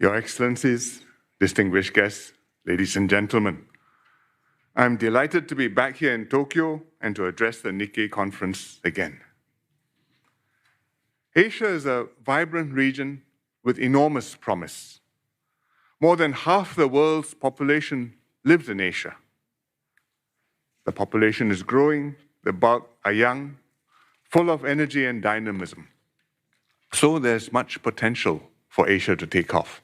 Your Excellencies, distinguished guests, ladies and gentlemen, I'm delighted to be back here in Tokyo and to address the Nikkei conference again. Asia is a vibrant region with enormous promise. More than half the world's population lives in Asia. The population is growing, the bulk are young, full of energy and dynamism. So there's much potential for Asia to take off.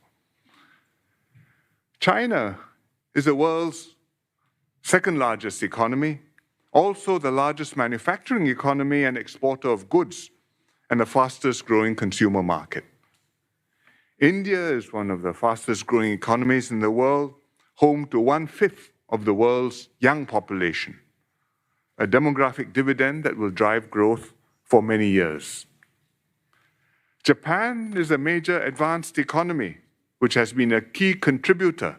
China is the world's second largest economy, also the largest manufacturing economy and exporter of goods, and the fastest growing consumer market. India is one of the fastest growing economies in the world, home to 1/5 of the world's young population, a demographic dividend that will drive growth for many years. Japan is a major advanced economy, which has been a key contributor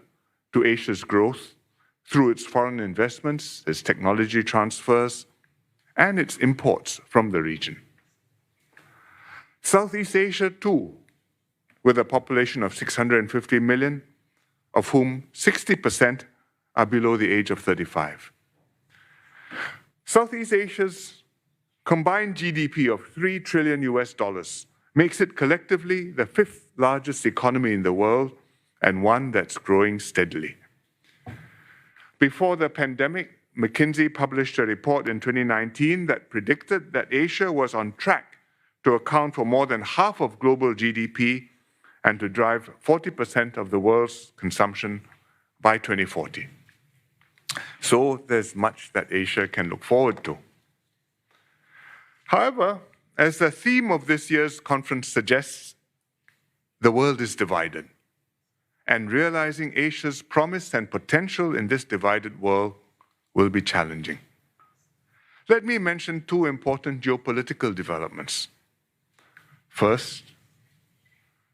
to Asia's growth through its foreign investments, its technology transfers, and its imports from the region. Southeast Asia, too, with a population of 650 million, of whom 60% are below the age of 35. Southeast Asia's combined GDP of $3 trillion makes it collectively the 5th largest economy in the world and one that's growing steadily. Before the pandemic, McKinsey published a report in 2019 that predicted that Asia was on track to account for more than half of global GDP and to drive 40% of the world's consumption by 2040. So there's much that Asia can look forward to. However, as the theme of this year's conference suggests, the world is divided, and realizing Asia's promise and potential in this divided world will be challenging. Let me mention two important geopolitical developments. First,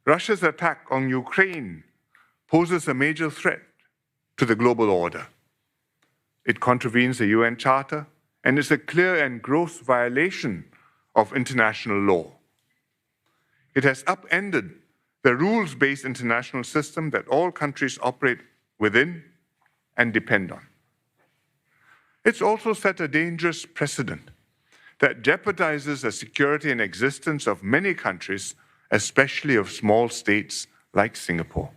Russia's attack on Ukraine poses a major threat to the global order. It contravenes the UN Charter and is a clear and gross violation of international law. It has upended the rules-based international system that all countries operate within and depend on. It's also set a dangerous precedent that jeopardizes the security and existence of many countries, especially of small states like Singapore.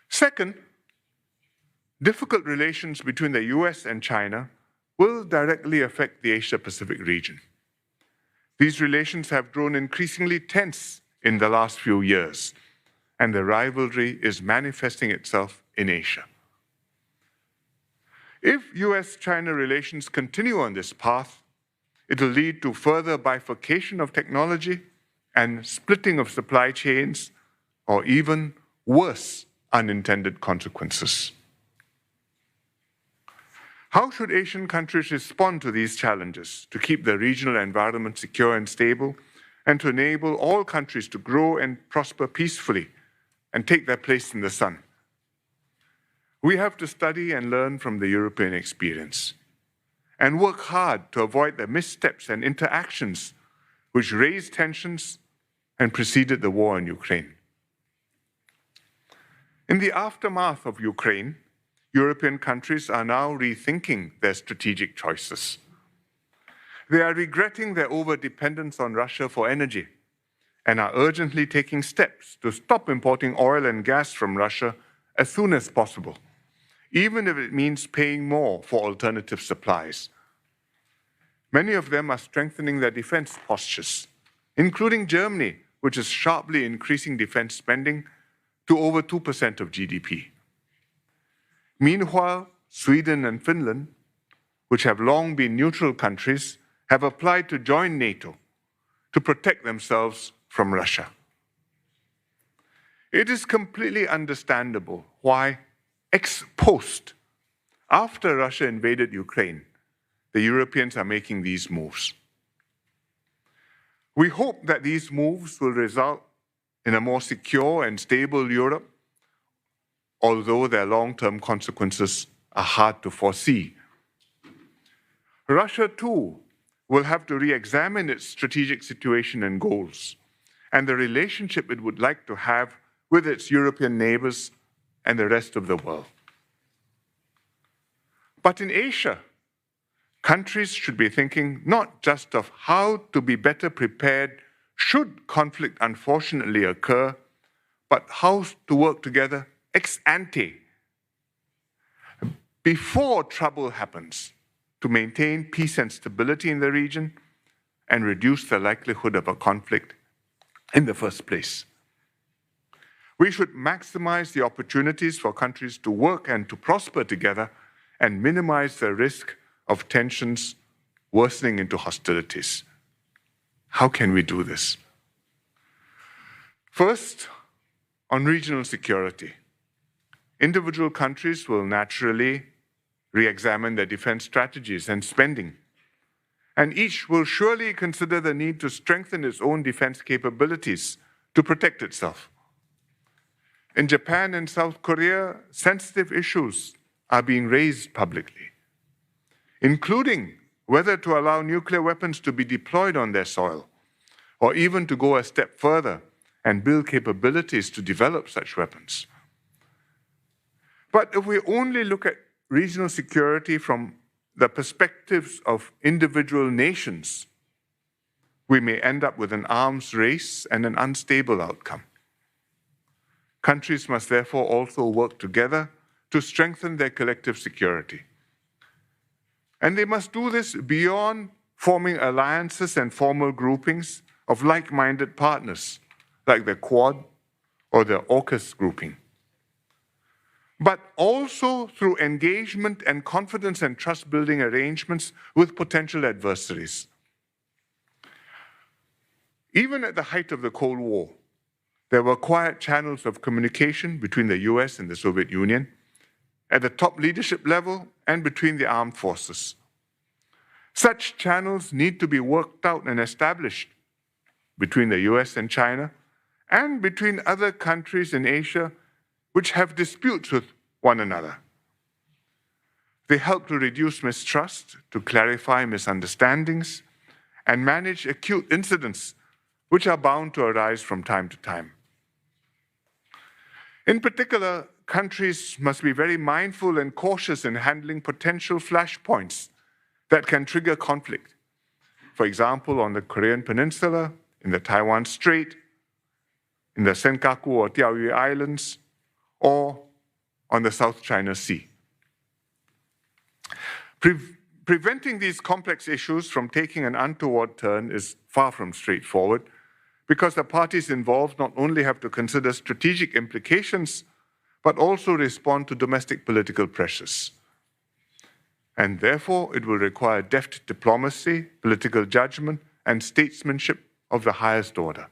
Second, difficult relations between the US and China will directly affect the Asia-Pacific region. These relations have grown increasingly tense in the last few years, and the rivalry is manifesting itself in Asia. If US-China relations continue on this path, it will lead to further bifurcation of technology and splitting of supply chains, or even worse unintended consequences. How should Asian countries respond to these challenges to keep the regional environment secure and stable, and to enable all countries to grow and prosper peacefully and take their place in the sun? We have to study and learn from the European experience and work hard to avoid the missteps and interactions which raised tensions and preceded the war in Ukraine. In the aftermath of Ukraine, European countries are now rethinking their strategic choices. They are regretting their overdependence on Russia for energy and are urgently taking steps to stop importing oil and gas from Russia as soon as possible, even if it means paying more for alternative supplies. Many of them are strengthening their defense postures, including Germany, which is sharply increasing defense spending to over 2% of GDP. Meanwhile, Sweden and Finland, which have long been neutral countries, have applied to join NATO to protect themselves from Russia. It is completely understandable why, ex post, after Russia invaded Ukraine, the Europeans are making these moves. We hope that these moves will result in a more secure and stable Europe, although their long-term consequences are hard to foresee. Russia, too, will have to re-examine its strategic situation and goals, and the relationship it would like to have with its European neighbors and the rest of the world. But in Asia, countries should be thinking not just of how to be better prepared should conflict unfortunately occur, but how to work together ex ante, before trouble happens, to maintain peace and stability in the region and reduce the likelihood of a conflict in the first place. We should maximize the opportunities for countries to work and to prosper together and minimize the risk of tensions worsening into hostilities. How can we do this? First, on regional security. Individual countries will naturally re-examine their defense strategies and spending, and each will surely consider the need to strengthen its own defense capabilities to protect itself. In Japan and South Korea, sensitive issues are being raised publicly, including whether to allow nuclear weapons to be deployed on their soil, or even to go a step further and build capabilities to develop such weapons. But if we only look at regional security from the perspectives of individual nations, we may end up with an arms race and an unstable outcome. Countries must therefore also work together to strengthen their collective security. And they must do this beyond forming alliances and formal groupings of like-minded partners, like the Quad or the AUKUS grouping, but also through engagement and confidence and trust-building arrangements with potential adversaries. Even at the height of the Cold War, there were quiet channels of communication between the US and the Soviet Union, at the top leadership level and between the armed forces. Such channels need to be worked out and established between the US and China, and between other countries in Asia which have disputes with one another. They help to reduce mistrust, to clarify misunderstandings, and manage acute incidents which are bound to arise from time to time. In particular, countries must be very mindful and cautious in handling potential flashpoints that can trigger conflict. For example, on the Korean Peninsula, in the Taiwan Strait, in the Senkaku or Diaoyu Islands, or on the South China Sea. Preventing these complex issues from taking an untoward turn is far from straightforward, because the parties involved not only have to consider strategic implications, but also respond to domestic political pressures. And therefore, it will require deft diplomacy, political judgment, and statesmanship of the highest order.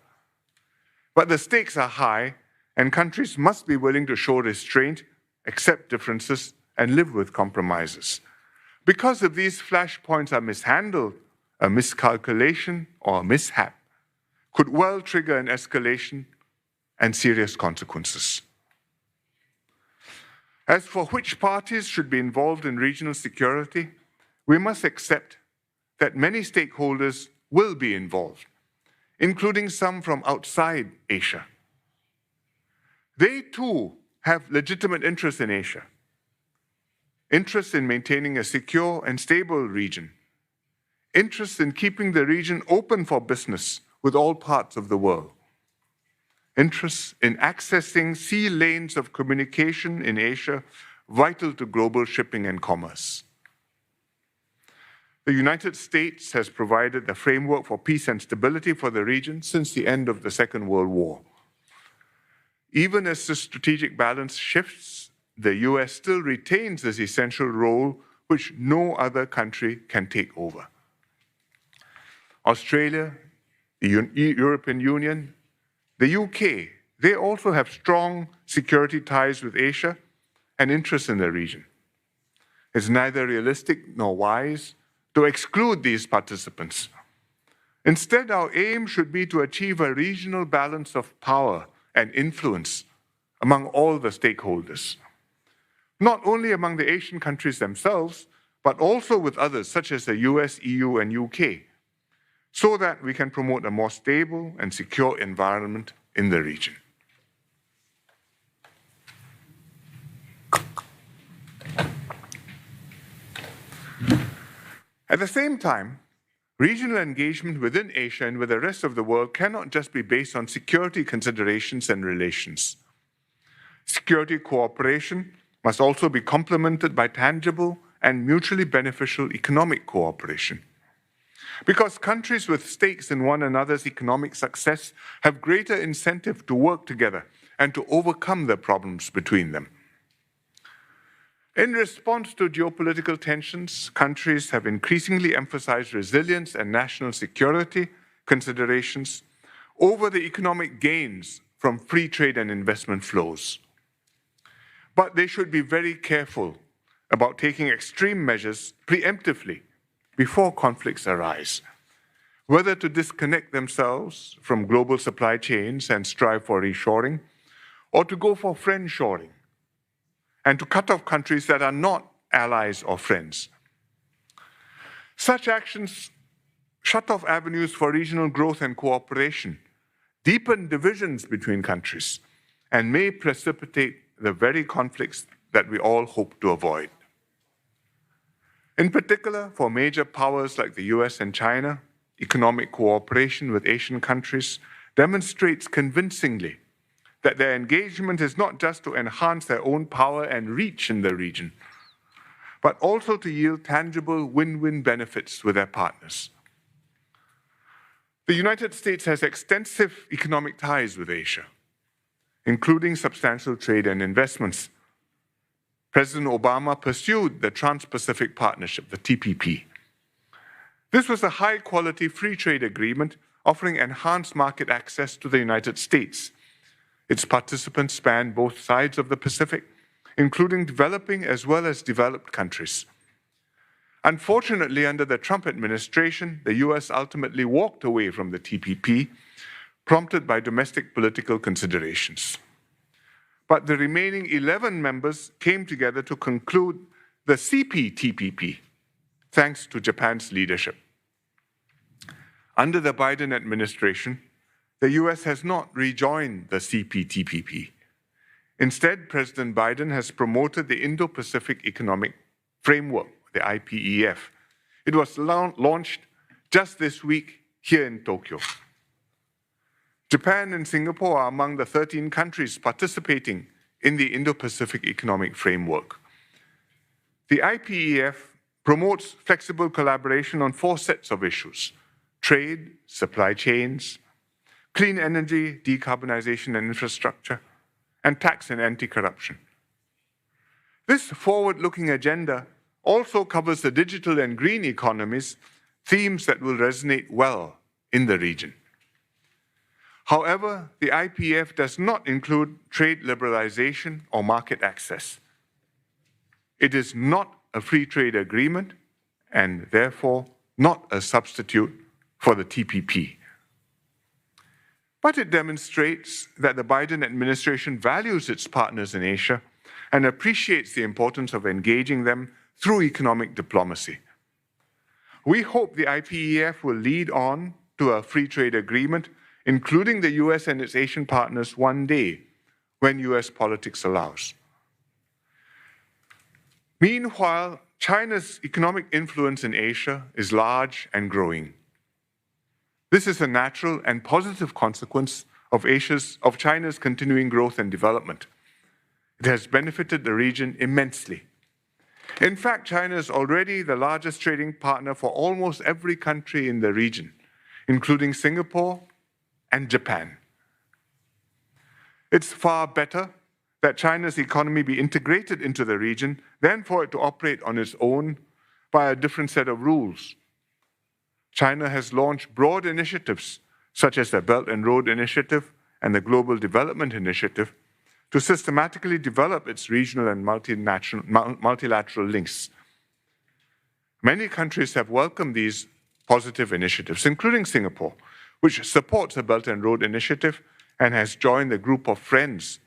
But the stakes are high, and countries must be willing to show restraint, accept differences, and live with compromises. Because if these flashpoints are mishandled, a miscalculation or a mishap could well trigger an escalation and serious consequences. As for which parties should be involved in regional security, we must accept that many stakeholders will be involved, including some from outside Asia. They too have legitimate interests in Asia, interests in maintaining a secure and stable region, interests in keeping the region open for business with all parts of the world, interests in accessing sea lanes of communication in Asia vital to global shipping and commerce. The United States has provided a framework for peace and stability for the region since the end of the Second World War. Even as the strategic balance shifts, the US still retains this essential role which no other country can take over. Australia, the European Union, the UK, they also have strong security ties with Asia and interests in the region. It's neither realistic nor wise to exclude these participants. Instead, our aim should be to achieve a regional balance of power and influence among all the stakeholders, not only among the Asian countries themselves, but also with others such as the US, EU, and UK, so that we can promote a more stable and secure environment in the region. At the same time, regional engagement within Asia and with the rest of the world cannot just be based on security considerations and relations. Security cooperation must also be complemented by tangible and mutually beneficial economic cooperation. Because countries with stakes in one another's economic success have greater incentive to work together and to overcome the problems between them. In response to geopolitical tensions, countries have increasingly emphasized resilience and national security considerations over the economic gains from free trade and investment flows. But they should be very careful about taking extreme measures preemptively before conflicts arise, whether to disconnect themselves from global supply chains and strive for reshoring, or to go for friendshoring, and to cut off countries that are not allies or friends. Such actions shut off avenues for regional growth and cooperation, deepen divisions between countries, and may precipitate the very conflicts that we all hope to avoid. In particular, for major powers like the US and China, economic cooperation with Asian countries demonstrates convincingly that their engagement is not just to enhance their own power and reach in the region, but also to yield tangible win-win benefits with their partners. The United States has extensive economic ties with Asia, including substantial trade and investments. President Obama pursued the Trans-Pacific Partnership, the TPP. This was a high-quality free trade agreement offering enhanced market access to the United States. Its participants span both sides of the Pacific, including developing as well as developed countries. Unfortunately, under the Trump administration, the US ultimately walked away from the TPP, prompted by domestic political considerations. But the remaining 11 members came together to conclude the CPTPP, thanks to Japan's leadership. Under the Biden administration, the US has not rejoined the CPTPP. Instead, President Biden has promoted the Indo-Pacific Economic Framework, the IPEF. It was launched just this week here in Tokyo. Japan and Singapore are among the 13 countries participating in the Indo-Pacific Economic Framework. The IPEF promotes flexible collaboration on 4 sets of issues: trade, supply chains, clean energy, decarbonization and infrastructure, and tax and anti-corruption. This forward-looking agenda also covers the digital and green economies, themes that will resonate well in the region. However, the IPEF does not include trade liberalization or market access. It is not a free trade agreement and therefore not a substitute for the TPP. But it demonstrates that the Biden administration values its partners in Asia and appreciates the importance of engaging them through economic diplomacy. We hope the IPEF will lead on to a free trade agreement, including the US and its Asian partners one day, when US politics allows. Meanwhile, China's economic influence in Asia is large and growing. This is a natural and positive consequence of China's continuing growth and development. It has benefited the region immensely. In fact, China is already the largest trading partner for almost every country in the region, including Singapore and Japan. It's far better that China's economy be integrated into the region than for it to operate on its own by a different set of rules. China has launched broad initiatives such as the Belt and Road Initiative and the Global Development Initiative to systematically develop its regional and multilateral links. Many countries have welcomed these positive initiatives, including Singapore, which supports the Belt and Road Initiative and has joined the group of friends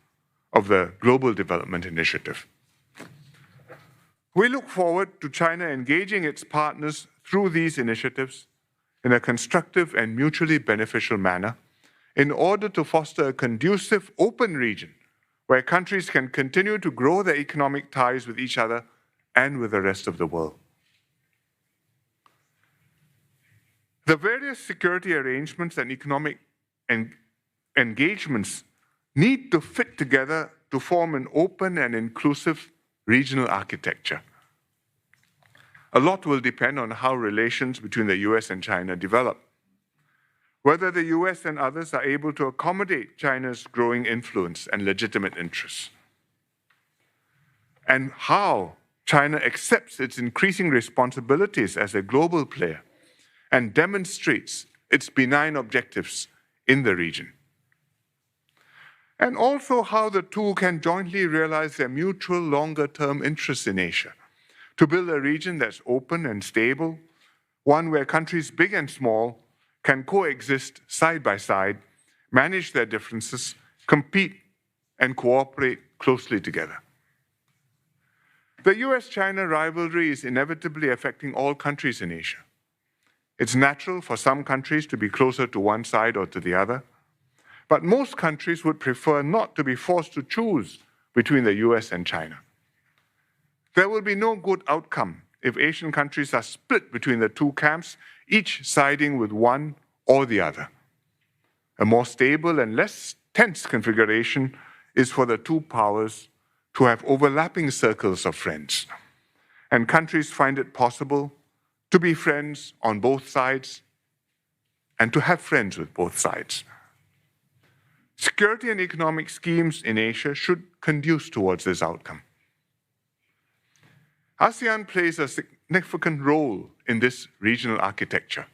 of the Global Development Initiative. We look forward to China engaging its partners through these initiatives in a constructive and mutually beneficial manner in order to foster a conducive, open region where countries can continue to grow their economic ties with each other and with the rest of the world. The various security arrangements and economic engagements need to fit together to form an open and inclusive regional architecture. A lot will depend on how relations between the US and China develop, whether the US and others are able to accommodate China's growing influence and legitimate interests, and how China accepts its increasing responsibilities as a global player and demonstrates its benign objectives in the region. And also how the two can jointly realize their mutual longer-term interests in Asia to build a region that's open and stable, one where countries big and small can coexist side by side, manage their differences, compete, and cooperate closely together. The US-China rivalry is inevitably affecting all countries in Asia. It's natural for some countries to be closer to one side or to the other, but most countries would prefer not to be forced to choose between the US and China. There will be no good outcome if Asian countries are split between the two camps, each siding with one or the other. A more stable and less tense configuration is for the two powers to have overlapping circles of friends, and countries find it possible to be friends on both sides and to have friends with both sides. Security and economic schemes in Asia should conduce towards this outcome. ASEAN plays a significant role in this regional architecture.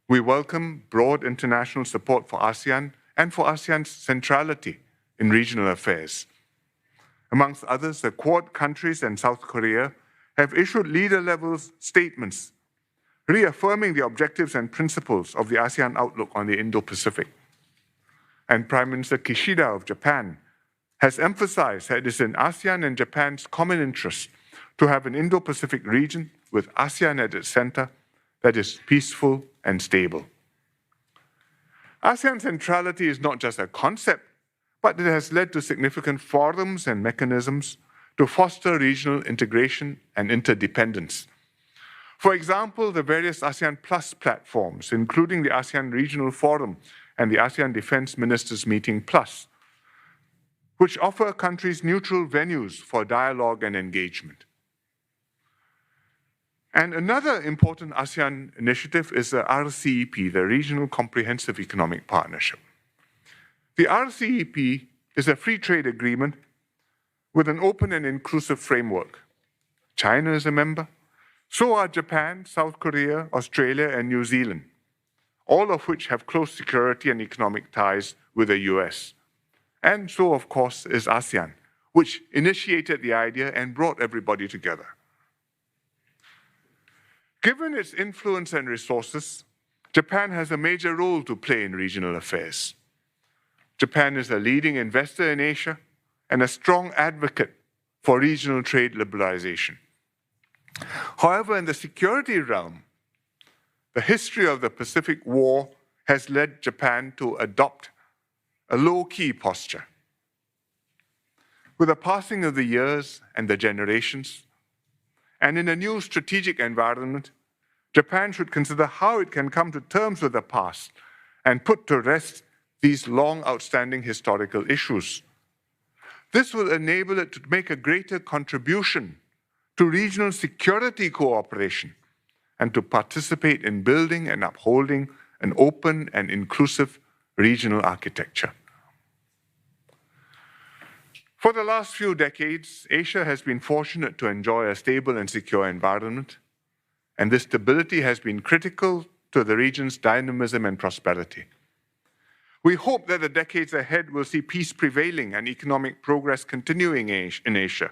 We welcome broad international support for ASEAN and for ASEAN's centrality in regional affairs. Amongst others, the Quad countries and South Korea have issued leader-level statements reaffirming the objectives and principles of the ASEAN outlook on the Indo-Pacific. And Prime Minister Kishida of Japan has emphasized that it is in ASEAN and Japan's common interest to have an Indo-Pacific region with ASEAN at its center that is peaceful and stable. ASEAN centrality is not just a concept, but it has led to significant forums and mechanisms to foster regional integration and interdependence. For example, the various ASEAN Plus platforms, including the ASEAN Regional Forum and the ASEAN Defense Ministers Meeting Plus, which offer countries neutral venues for dialogue and engagement. And another important ASEAN initiative is the RCEP, the Regional Comprehensive Economic Partnership. The RCEP is a free trade agreement with an open and inclusive framework. China is a member. So are Japan, South Korea, Australia, and New Zealand, all of which have close security and economic ties with the US. And so, of course, is ASEAN, which initiated the idea and brought everybody together. Given its influence and resources, Japan has a major role to play in regional affairs. Japan is a leading investor in Asia and a strong advocate for regional trade liberalization. However, in the security realm, the history of the Pacific War has led Japan to adopt a low-key posture. With the passing of the years and the generations, and in a new strategic environment, Japan should consider how it can come to terms with the past and put to rest these long outstanding historical issues. This will enable it to make a greater contribution to regional security cooperation and to participate in building and upholding an open and inclusive regional architecture. For the last few decades, Asia has been fortunate to enjoy a stable and secure environment, and this stability has been critical to the region's dynamism and prosperity. We hope that the decades ahead will see peace prevailing and economic progress continuing in Asia.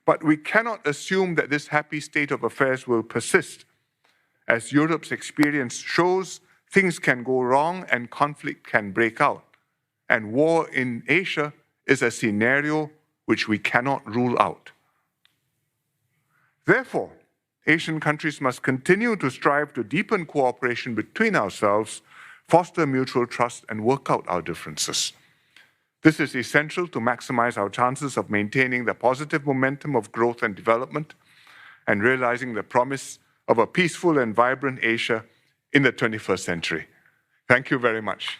But we cannot assume that this happy state of affairs will persist. As Europe's experience shows, things can go wrong and conflict can break out. And war in Asia is a scenario which we cannot rule out. Therefore, Asian countries must continue to strive to deepen cooperation between ourselves, foster mutual trust, and work out our differences. This is essential to maximize our chances of maintaining the positive momentum of growth and development and realizing the promise of a peaceful and vibrant Asia in the 21st century. Thank you very much.